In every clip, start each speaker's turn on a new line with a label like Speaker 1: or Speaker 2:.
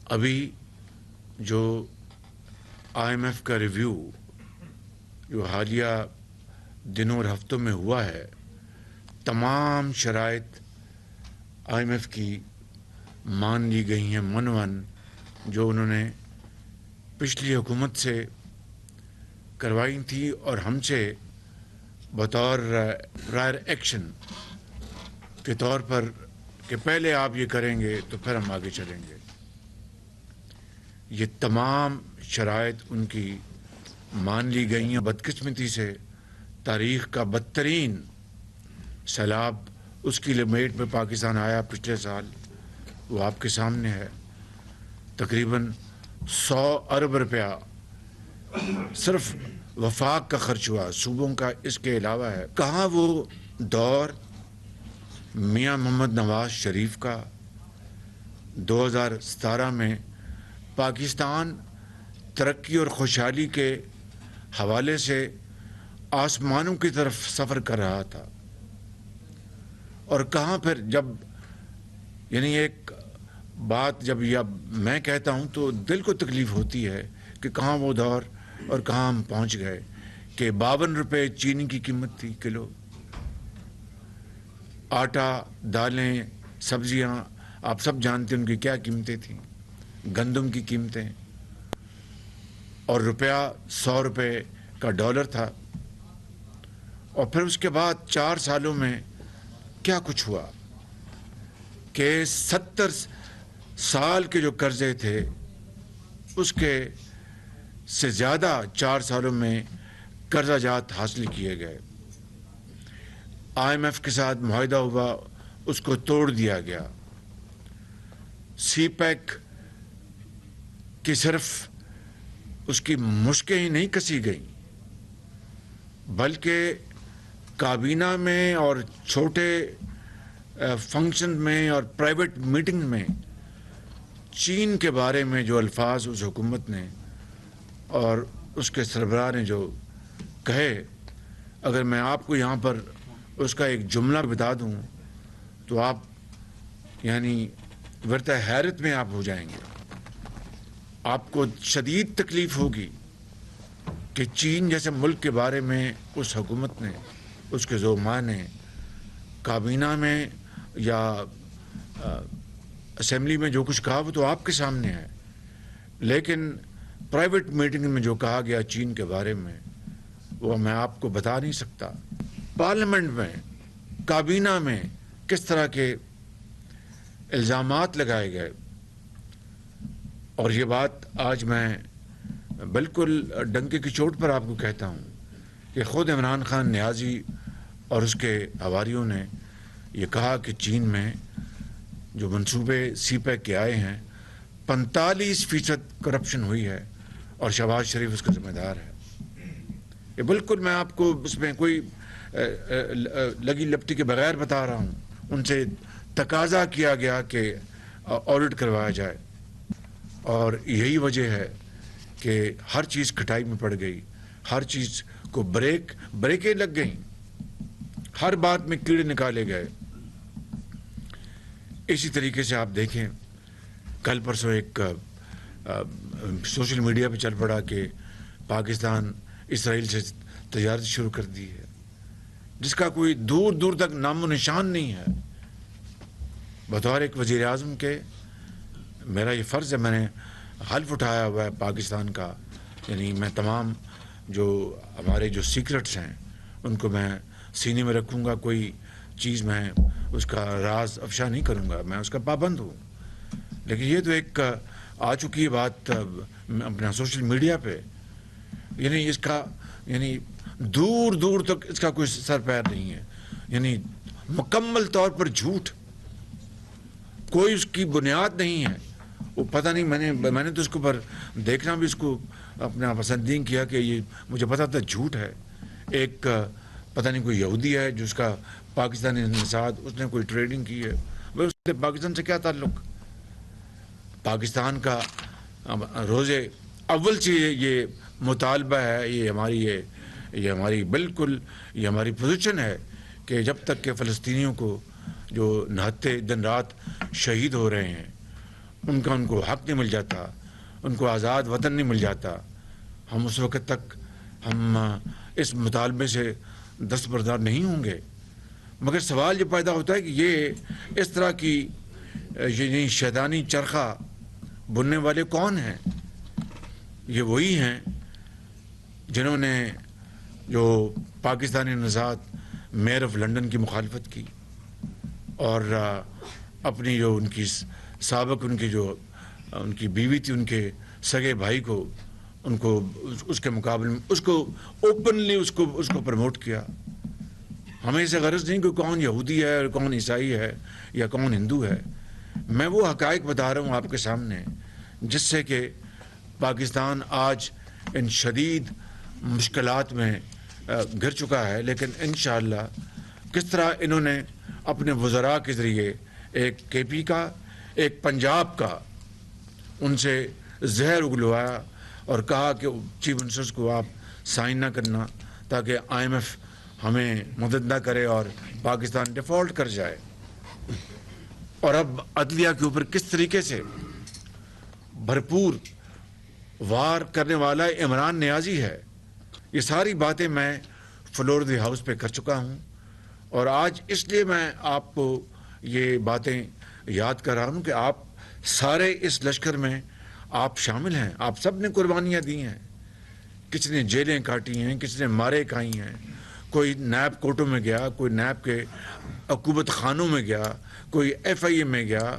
Speaker 1: ابھی جو IMF کا ریویو جو حالیہ دنوں اور ہفتوں میں ہوا ہے، تمام شرائط IMF کی مان لی گئی ہیں منون، جو انہوں نے پچھلی حکومت سے کروائی تھی اور ہم سے بطور پرائر ایکشن کے طور پر کہ پہلے آپ یہ کریں گے تو پھر ہم آگے چلیں گے۔ یہ تمام شرائط ان کی مان لی گئی ہیں۔ بدقسمتی سے تاریخ کا بدترین سیلاب اس کی لپیٹ میں پاکستان آیا پچھلے سال، وہ آپ کے سامنے ہے۔ تقریباً 100 ارب روپیہ صرف وفاق کا خرچ ہوا، صوبوں کا اس کے علاوہ ہے۔ کہاں وہ دور میاں محمد نواز شریف کا 2017 میں پاکستان ترقی اور خوشحالی کے حوالے سے آسمانوں کی طرف سفر کر رہا تھا، اور کہاں پھر جب یعنی ایک بات جب میں کہتا ہوں تو دل کو تکلیف ہوتی ہے کہ کہاں وہ دور اور کہاں ہم پہنچ گئے کہ 52 روپے چینی کی قیمت تھی کلو، آٹا، دالیں، سبزیاں آپ سب جانتے ہیں ان کی کیا قیمتیں تھیں، گندم کی قیمتیں، اور روپیہ 100 روپے کا ڈالر تھا۔ اور پھر اس کے بعد 4 سالوں میں کیا کچھ ہوا کہ 70 سال کے جو قرضے تھے اس کے سے زیادہ 4 سالوں میں قرضہ جات حاصل کیے گئے۔ IMF کے ساتھ معاہدہ ہوا، اس کو توڑ دیا گیا۔ سی پیک کی صرف اس کی مشقیں ہی نہیں کسی گئیں، بلکہ کابینہ میں اور چھوٹے فنکشن میں اور پرائیویٹ میٹنگ میں چین کے بارے میں جو الفاظ اس حکومت نے اور اس کے سربراہ نے جو کہے، اگر میں آپ کو یہاں پر اس کا ایک جملہ بتا دوں تو آپ یعنی ورطہ حیرت میں آپ ہو جائیں گے۔ آپ کو شدید تکلیف ہوگی کہ چین جیسے ملک کے بارے میں اس حکومت نے، اس کے زعماء نے کابینہ میں یا اسمبلی میں جو کچھ کہا وہ تو آپ کے سامنے ہے، لیکن پرائیویٹ میٹنگ میں جو کہا گیا چین کے بارے میں وہ میں آپ کو بتا نہیں سکتا۔ پارلیمنٹ میں، کابینہ میں کس طرح کے الزامات لگائے گئے، اور یہ بات آج میں بالکل ڈنکے کی چوٹ پر آپ کو کہتا ہوں کہ خود عمران خان نیازی اور اس کے حواریوں نے یہ کہا کہ چین میں جو منصوبے سی پیک کے آئے ہیں 45% کرپشن ہوئی ہے اور شہباز شریف اس کا ذمہ دار ہے۔ یہ بالکل میں آپ کو اس میں کوئی لگی لپٹی کے بغیر بتا رہا ہوں۔ ان سے تقاضا کیا گیا کہ آڈٹ کروایا جائے، اور یہی وجہ ہے کہ ہر چیز کھٹائی میں پڑ گئی، ہر چیز کو بریکیں لگ گئیں، ہر بات میں کیڑے نکالے گئے۔ اسی طریقے سے آپ دیکھیں کل پرسوں ایک سوشل میڈیا پہ چل پڑا کہ پاکستان اسرائیل سے تجارت شروع کر دی ہے، جس کا کوئی دور دور تک نام و نشان نہیں ہے۔ بطور ایک وزیر اعظم کے میرا یہ فرض ہے، میں نے حلف اٹھایا ہوا ہے پاکستان کا، یعنی میں تمام جو ہمارے جو سیکرٹس ہیں ان کو میں سینے میں رکھوں گا، کوئی چیز میں اس کا راز افشا نہیں کروں گا، میں اس کا پابند ہوں۔ لیکن یہ تو ایک آ چکی ہے بات اپنا سوشل میڈیا پہ، یعنی اس کا یعنی دور دور تک اس کا کوئی سر پیر نہیں ہے، یعنی مکمل طور پر جھوٹ، کوئی اس کی بنیاد نہیں ہے۔ وہ پتہ نہیں، میں نے تو اس کے اوپر دیکھنا بھی اس کو اپنا پسند نہیں کیا کہ یہ مجھے پتہ تھا جھوٹ ہے۔ ایک پتہ نہیں کوئی یہودی ہے جس کا پاکستانی نژاد، اس نے کوئی ٹریڈنگ کی ہے، وہ اس سے پاکستان سے کیا تعلق؟ پاکستان کا روز اول سے یہ مطالبہ ہے، یہ ہماری بالکل یہ ہماری پوزیشن ہے کہ جب تک کہ فلسطینیوں کو جو نہتے دن رات شہید ہو رہے ہیں ان کو حق نہیں مل جاتا، ان کو آزاد وطن نہیں مل جاتا، ہم اس وقت تک ہم اس مطالبے سے دستبردار نہیں ہوں گے۔ مگر سوال یہ پیدا ہوتا ہے کہ یہ اس طرح کی یہ شیطانی چرخہ بننے والے کون ہیں؟ یہ وہی ہیں جنہوں نے جو پاکستانی نژاد میئر آف لنڈن کی مخالفت کی، اور اپنی جو ان کی سابق ان کی بیوی تھی، ان کے سگے بھائی کو اس کے مقابلے میں اس کو اوپنلی اس کو پروموٹ کیا۔ ہمیں اسے غرض نہیں کہ کون یہودی ہے اور کون عیسائی ہے یا کون ہندو ہے، میں وہ حقائق بتا رہا ہوں آپ کے سامنے جس سے کہ پاکستان آج ان شدید مشکلات میں گر چکا ہے، لیکن انشاءاللہ کس طرح انہوں نے اپنے وزراء کے ذریعے ایک کے پی کا، ایک پنجاب کا، ان سے زہر اگلوایا اور کہا کہ چیف منسٹرز کو آپ سائن نہ کرنا تاکہ آئی ایم ایف ہمیں مدد نہ کرے اور پاکستان ڈیفالٹ کر جائے۔ اور اب عدلیہ کے اوپر کس طریقے سے بھرپور وار کرنے والا عمران نیازی ہے، یہ ساری باتیں میں فلور دی ہاؤس پہ کر چکا ہوں، اور آج اس لیے میں آپ کو یہ باتیں یاد کر رہا ہوں کہ آپ سارے اس لشکر میں آپ شامل ہیں، آپ سب نے قربانیاں دی ہیں، کسی نے جیلیں کاٹی ہیں، کسی نے مارے کھائی ہیں، کوئی نیب کوٹوں میں گیا، کوئی نیب کے حکومت خانوں میں گیا، کوئی ایف آئی اے میں گیا،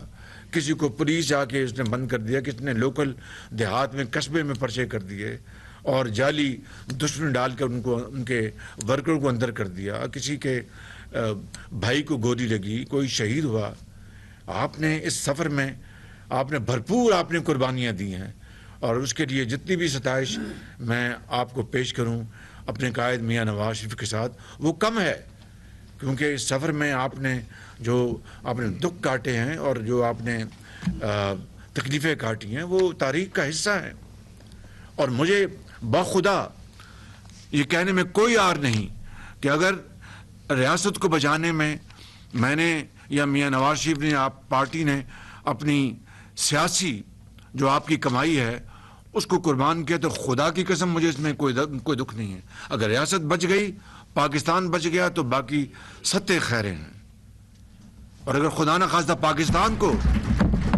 Speaker 1: کسی کو پولیس جا کے اس نے بند کر دیا، کسی نے لوکل دیہات میں قصبے میں پرچے کر دیے اور جعلی دشمن ڈال کر ان کے ورکروں کو اندر کر دیا، کسی کے بھائی کو گولی لگی، کوئی شہید ہوا۔ آپ نے اس سفر میں آپ نے بھرپور آپ نے قربانیاں دی ہیں، اور اس کے لیے جتنی بھی ستائش میں آپ کو پیش کروں اپنے قائد میاں نواز شریف کے ساتھ وہ کم ہے، کیونکہ اس سفر میں آپ نے دکھ کاٹے ہیں اور جو آپ نے تکلیفیں کاٹی ہیں وہ تاریخ کا حصہ ہیں، اور مجھے بخدا یہ کہنے میں کوئی عار نہیں کہ اگر ریاست کو بچانے میں نے یا میاں نواز شریف نے پارٹی نے اپنی سیاسی جو آپ کی کمائی ہے اس کو قربان کیا، تو خدا کی قسم مجھے اس میں کوئی دکھ نہیں ہے۔ اگر ریاست بچ گئی، پاکستان بچ گیا، تو باقی ستے خیریں ہیں، اور اگر خدا نہ خواستہ پاکستان کو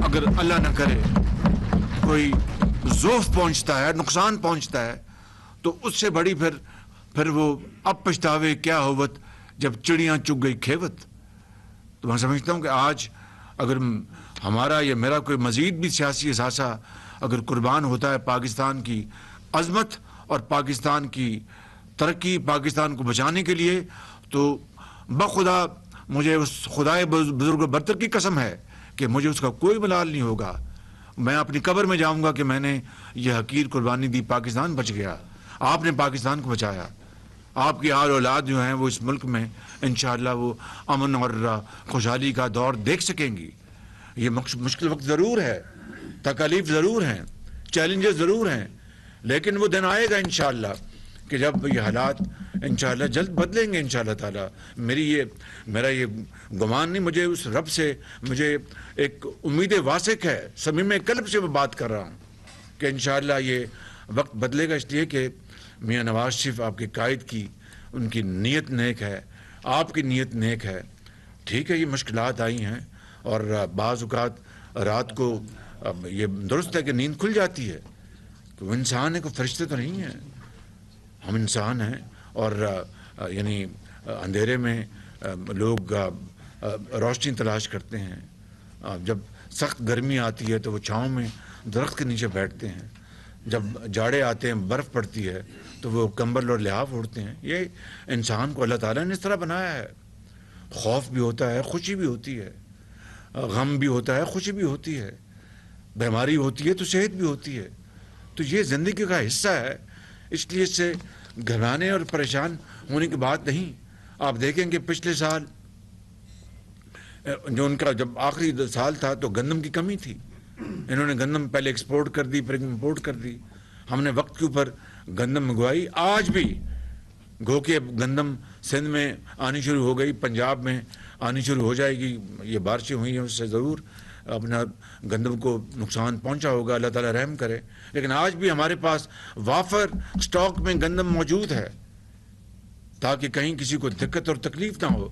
Speaker 1: اگر اللہ نہ کرے کوئی ضعف پہنچتا ہے، نقصان پہنچتا ہے، تو اس سے بڑی پھر وہ اب پچھتاوے کیا ہوت جب چڑیاں چگ گئی کھیوت۔ تو میں سمجھتا ہوں کہ آج اگر ہمارا یا میرا کوئی مزید بھی سیاسی اثاثہ اگر قربان ہوتا ہے پاکستان کی عظمت اور پاکستان کی ترقی، پاکستان کو بچانے کے لیے، تو بخدا مجھے اس خدائے بزرگ برتر کی قسم ہے کہ مجھے اس کا کوئی ملال نہیں ہوگا۔ میں اپنی قبر میں جاؤں گا کہ میں نے یہ حقیر قربانی دی، پاکستان بچ گیا، آپ نے پاکستان کو بچایا، آپ کی آل اولاد جو ہیں وہ اس ملک میں انشاءاللہ وہ امن اور خوشحالی کا دور دیکھ سکیں گی۔ یہ مشکل وقت ضرور ہے، تکالیف ضرور ہیں، چیلنجز ضرور ہیں، لیکن وہ دن آئے گا انشاءاللہ کہ جب یہ حالات انشاءاللہ جلد بدلیں گے انشاءاللہ تعالی۔ میرا یہ گمان نہیں، مجھے اس رب سے مجھے ایک امید واسق ہے، صمیم قلب سے میں بات کر رہا ہوں کہ انشاءاللہ یہ وقت بدلے گا، اس لیے کہ میاں نواز شریف آپ کے قائد کی ان کی نیت نیک ہے، آپ کی نیت نیک ہے۔ ٹھیک ہے، یہ مشکلات آئی ہیں اور بعض اوقات رات کو یہ درست ہے کہ نیند کھل جاتی ہے، کہ وہ انسان ہے، کوئی فرشتے تو نہیں ہیں، ہم انسان ہیں، اور یعنی اندھیرے میں لوگ روشنی تلاش کرتے ہیں، جب سخت گرمی آتی ہے تو وہ چھاؤں میں درخت کے نیچے بیٹھتے ہیں، جب جاڑے آتے ہیں برف پڑتی ہے تو وہ کمبل اور لحاف اوڑھتے ہیں۔ یہ انسان کو اللہ تعالیٰ نے اس طرح بنایا ہے، خوف بھی ہوتا ہے، خوشی بھی ہوتی ہے، غم بھی ہوتا ہے، خوشی بھی ہوتی ہے، بیماری ہوتی ہے تو صحت بھی ہوتی ہے، تو یہ زندگی کا حصہ ہے، اس لیے اس سے گھبرانے اور پریشان ہونے کی بات نہیں۔ آپ دیکھیں کہ پچھلے سال جو ان کا جب آخری سال تھا تو گندم کی کمی تھی، انہوں نے گندم پہلے ایکسپورٹ کر دی، پھر امپورٹ کر دی، ہم نے وقت کے اوپر گندم منگوائی۔ آج بھی گو کہ گندم سندھ میں آنی شروع ہو گئی، پنجاب میں آنی شروع ہو جائے گی، یہ بارشیں ہوئی ہیں اس سے ضرور اپنا گندم کو نقصان پہنچا ہوگا, اللہ تعالیٰ رحم کرے. لیکن آج بھی ہمارے پاس وافر سٹاک میں گندم موجود ہے تاکہ کہیں کسی کو دقت اور تکلیف نہ ہو.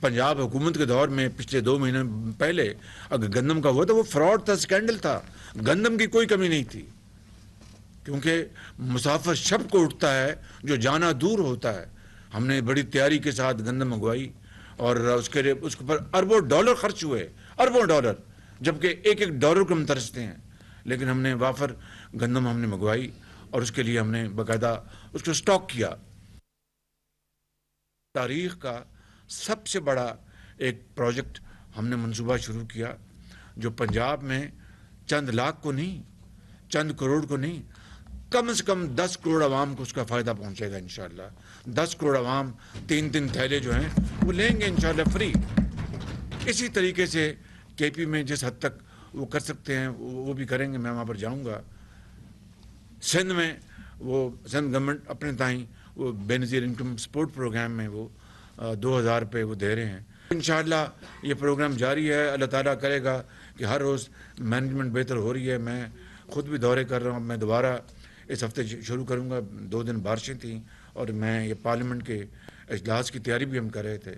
Speaker 1: پنجاب حکومت کے دور میں پچھلے 2 مہینے پہلے اگر گندم کا ہوا تو وہ فراڈ تھا, اسکینڈل تھا. گندم کی کوئی کمی نہیں تھی, کیونکہ مسافر شب کو اٹھتا ہے جو جانا دور ہوتا ہے. ہم نے بڑی تیاری کے ساتھ گندم منگوائی اور اس کے پر اربوں ڈالر خرچ ہوئے, اربوں ڈالر, جبکہ ایک ایک ڈالر کو ہم ترستے ہیں. لیکن ہم نے وافر گندم ہم نے منگوائی اور اس کے لیے ہم نے باقاعدہ اس کو سٹاک کیا. تاریخ کا سب سے بڑا ایک پروجیکٹ ہم نے منصوبہ شروع کیا جو پنجاب میں چند لاکھ کو نہیں, چند کروڑ کو نہیں, کم سے کم 10 کروڑ عوام کو اس کا فائدہ پہنچے گا انشاءاللہ. 10 کروڑ عوام 3 تھیلے جو ہیں وہ لیں گے انشاءاللہ فری. اسی طریقے سے کے پی میں جس حد تک وہ کر سکتے ہیں وہ بھی کریں گے. میں وہاں پر جاؤں گا. سندھ میں وہ سندھ گورنمنٹ اپنے تائیں وہ بے نظیر انکم سپورٹ پروگرام میں وہ 2000 روپے وہ دے رہے ہیں. انشاءاللہ یہ پروگرام جاری ہے. اللہ تعالیٰ کرے گا کہ ہر روز مینجمنٹ بہتر ہو رہی ہے. میں خود بھی دورے کر رہا ہوں. میں دوبارہ اس ہفتے شروع کروں گا. 2 دن بارشیں تھیں اور میں یہ پارلیمنٹ کے اجلاس کی تیاری بھی ہم کر رہے تھے.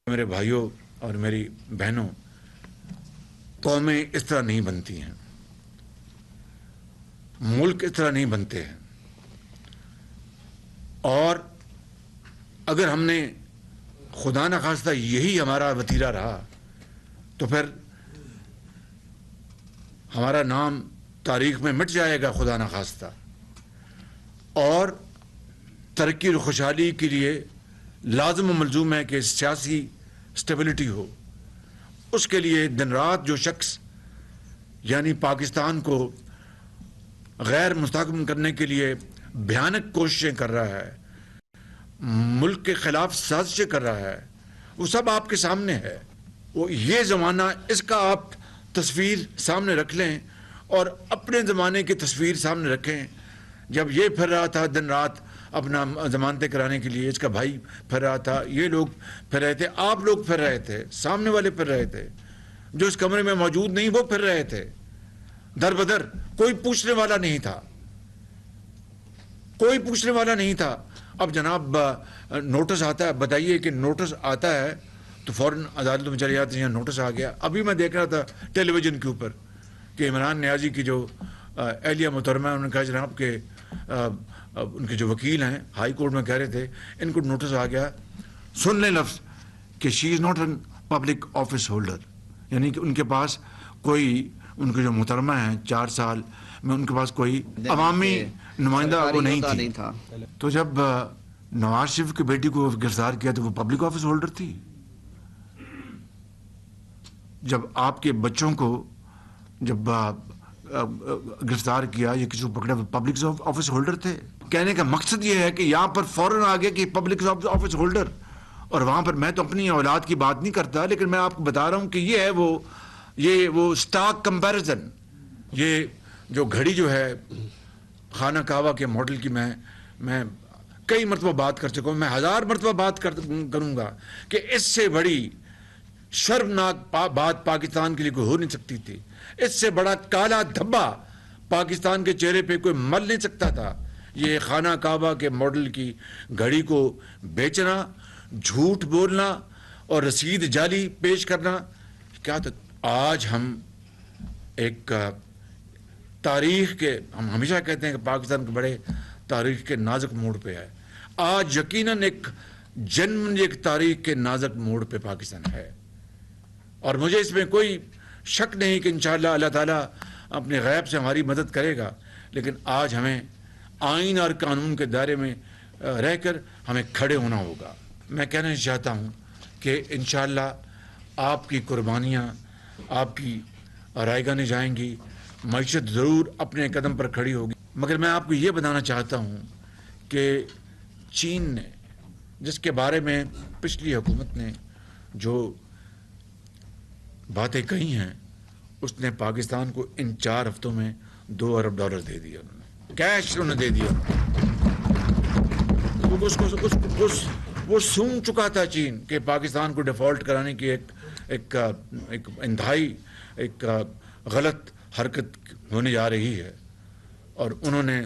Speaker 1: میرے بھائیوں اور میری بہنوں, قومیں اس طرح نہیں بنتی ہیں, ملک اس طرح نہیں بنتے ہیں. اور اگر ہم نے خدا نخواستہ یہی ہمارا وتیرہ رہا تو پھر ہمارا نام تاریخ میں مٹ جائے گا خدا نخواستہ. اور ترقی اور خوشحالی کے لیے لازم و ملزوم ہے کہ سیاسی سٹیبلٹی ہو. اس کے لیے دن رات جو شخص یعنی پاکستان کو غیر مستحکم کرنے کے لیے بھیانک کوششیں کر رہا ہے, ملک کے خلاف سازشیں کر رہا ہے, وہ سب آپ کے سامنے ہے. وہ یہ زمانہ, اس کا آپ تصویر سامنے رکھ لیں اور اپنے زمانے کی تصویر سامنے رکھیں. جب یہ پھر رہا تھا دن رات اپنا ضمانتیں کرانے کے لیے, اس کا بھائی پھر رہا تھا, یہ لوگ پھر رہے تھے, آپ لوگ پھر رہے تھے, سامنے والے پھر رہے تھے, جو اس کمرے میں موجود نہیں وہ پھر رہے تھے. در بدر کوئی پوچھنے والا نہیں تھا, کوئی پوچھنے والا نہیں تھا. اب جناب نوٹس آتا ہے, بتائیے کہ نوٹس آتا ہے تو فوراً عدالتوں میں چلے جاتے ہیں, نوٹس آ گیا. ابھی میں دیکھ رہا تھا ٹیلی ویژن کے اوپر کہ عمران نیازی کی جو اہلیہ محترمہ ہے, انہوں نے کہا جناب کہ ان کے جو وکیل ہیں ہائی کورٹ میں کہہ رہے تھے ان کو نوٹس آ گیا. سن لیں لفظ کہ she is not an public office holder, یعنی کہ ان کے پاس کوئی, ان کے جو محترمہ ہیں 4 سال میں ان کے پاس کوئی عوامی نمائندہ وہ نہیں تھی. تو جب نواز شریف کی بیٹی کو گرفتار کیا تو وہ پبلک آفس ہولڈر تھی. جب آپ کے بچوں کو جب گرفتار کیا یا کسی کو پکڑا وہ پبلک آفس ہولڈر تھے. کہنے کا مقصد یہ ہے کہ یہاں پر فوراً آ گیا کہ پبلک آفس ہولڈر, اور وہاں پر میں تو اپنی اولاد کی بات نہیں کرتا, لیکن میں آپ کو بتا رہا ہوں کہ یہ ہے وہ سٹاک کمپیریزن. یہ جو گھڑی جو ہے خانہ کعبہ کے ماڈل کی میں کئی مرتبہ بات کر چکا ہوں, میں 1000 مرتبہ بات کروں گا کہ اس سے بڑی شرمناک بات پاکستان کے لیے کوئی ہو نہیں سکتی تھی. اس سے بڑا کالا دھبا پاکستان کے چہرے پہ کوئی مل نہیں سکتا تھا. یہ خانہ کعبہ کے ماڈل کی گھڑی کو بیچنا, جھوٹ بولنا اور رسید جعلی پیش کرنا, کیا تھا. آج ہم ایک تاریخ کے, ہم ہمیشہ کہتے ہیں کہ پاکستان کے بڑے تاریخ کے نازک موڑ پہ ہے. آج یقیناً ایک تاریخ کے نازک موڑ پہ پاکستان ہے, اور مجھے اس میں کوئی شک نہیں کہ انشاءاللہ اللہ تعالیٰ اپنے غیب سے ہماری مدد کرے گا. لیکن آج ہمیں آئین اور قانون کے دائرے میں رہ کر ہمیں کھڑے ہونا ہوگا. میں کہنا چاہتا ہوں کہ انشاءاللہ آپ کی قربانیاں, آپ کی رائے گاہیں جائیں گی, معیشت ضرور اپنے قدم پر کھڑی ہوگی. مگر میں آپ کو یہ بتانا چاہتا ہوں کہ چین نے, جس کے بارے میں پچھلی حکومت نے جو باتیں کہی ہیں, اس نے پاکستان کو ان 4 ہفتوں میں $2 ارب دے دیا. انہوں نے کیش انہوں نے دے دیا. وہ سونگ چکا تھا چین کہ پاکستان کو ڈیفالٹ کرانے کی ایک انتہائی ایک غلط حرکت ہونے جا رہی ہے، اور انہوں نے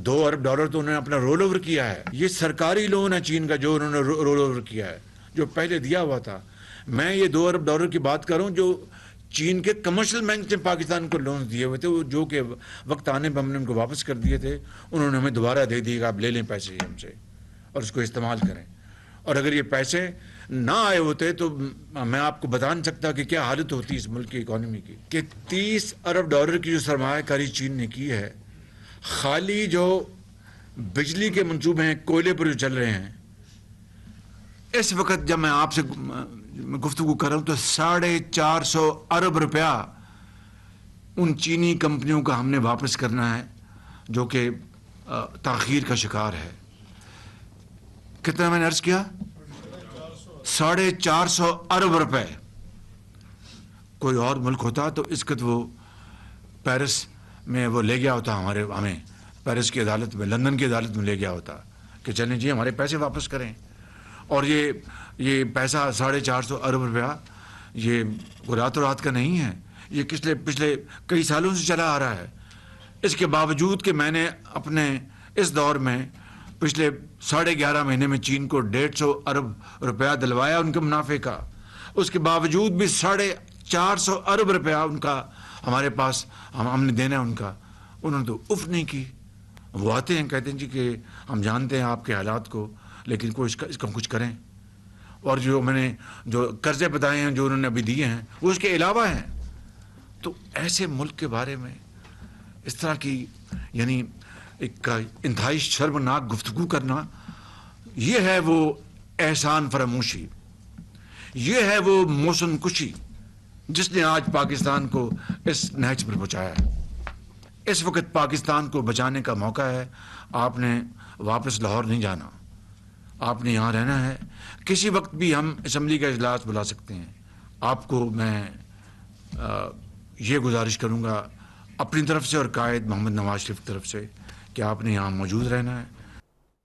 Speaker 1: $2 ارب تو انہوں نے اپنا رول اوور کیا ہے. یہ سرکاری لون ہے چین کا جو انہوں نے رول اوور کیا ہے، جو پہلے دیا ہوا تھا. میں یہ $2 ارب کی بات کروں جو چین کے کمرشل بینک نے پاکستان کو لون دیے ہوئے تھے، جو کہ وقت آنے پہ ہم نے ان کو واپس کر دیے تھے. انہوں نے ہمیں دوبارہ دے دیے کہ آپ لے لیں پیسے ہم سے اور اس کو استعمال کریں. اور اگر یہ پیسے نہ آئے ہوتے تو میں آپ کو بتا نہیں سکتا کہ کیا حالت ہوتی اس ملک کی اکانومی کی. کہ $30 ارب کی جو سرمایہ کاری چین نے کی ہے، خالی جو بجلی کے منصوبے ہیں، کوئلے پر جو چل رہے ہیں، اس وقت جب میں آپ سے گفتگو کر رہا ہوں تو $450 ارب ان چینی کمپنیوں کا ہم نے واپس کرنا ہے جو کہ تاخیر کا شکار ہے. کتنا میں نے عرض کیا؟ $450 ارب. کوئی اور ملک ہوتا تو اس وقت وہ پیرس میں وہ لے گیا ہوتا ہمیں پیرس کی عدالت میں، لندن کی عدالت میں لے گیا ہوتا کہ چلیں جی ہمارے پیسے واپس کریں. اور یہ پیسہ $450 ارب یہ راتوں رات کا نہیں ہے، یہ پچھلے کئی سالوں سے چلا آ رہا ہے. اس کے باوجود کہ میں نے اپنے اس دور میں پچھلے 11.5 مہینے میں چین کو $150 ارب دلوایا ان کے منافع کا، اس کے باوجود بھی $450 ارب ان کا ہمارے پاس ہم نے دینا ہے ان کا. انہوں نے تو اف نہیں کی. وہ آتے ہیں کہتے ہیں جی کہ ہم جانتے ہیں آپ کے حالات کو، لیکن اس کا کچھ کریں. اور جو میں نے جو قرضے بتائے ہیں جو انہوں نے ابھی دیے ہیں وہ اس کے علاوہ ہیں. تو ایسے ملک کے بارے میں اس طرح کی یعنی ایک انتہائی شرمناک گفتگو کرنا، یہ ہے وہ احسان فراموشی، یہ ہے وہ موسم کشی جس نے آج پاکستان کو اس نہج پر پہنچایا ہے. اس وقت پاکستان کو بچانے کا موقع ہے. آپ نے واپس لاہور نہیں جانا، آپ نے یہاں رہنا ہے. کسی وقت بھی ہم اسمبلی کا اجلاس بلا سکتے ہیں. آپ کو میں یہ گزارش کروں گا اپنی طرف سے اور قائد محمد نواز شریف کی طرف سے کہ آپ نے یہاں موجود رہنا ہے.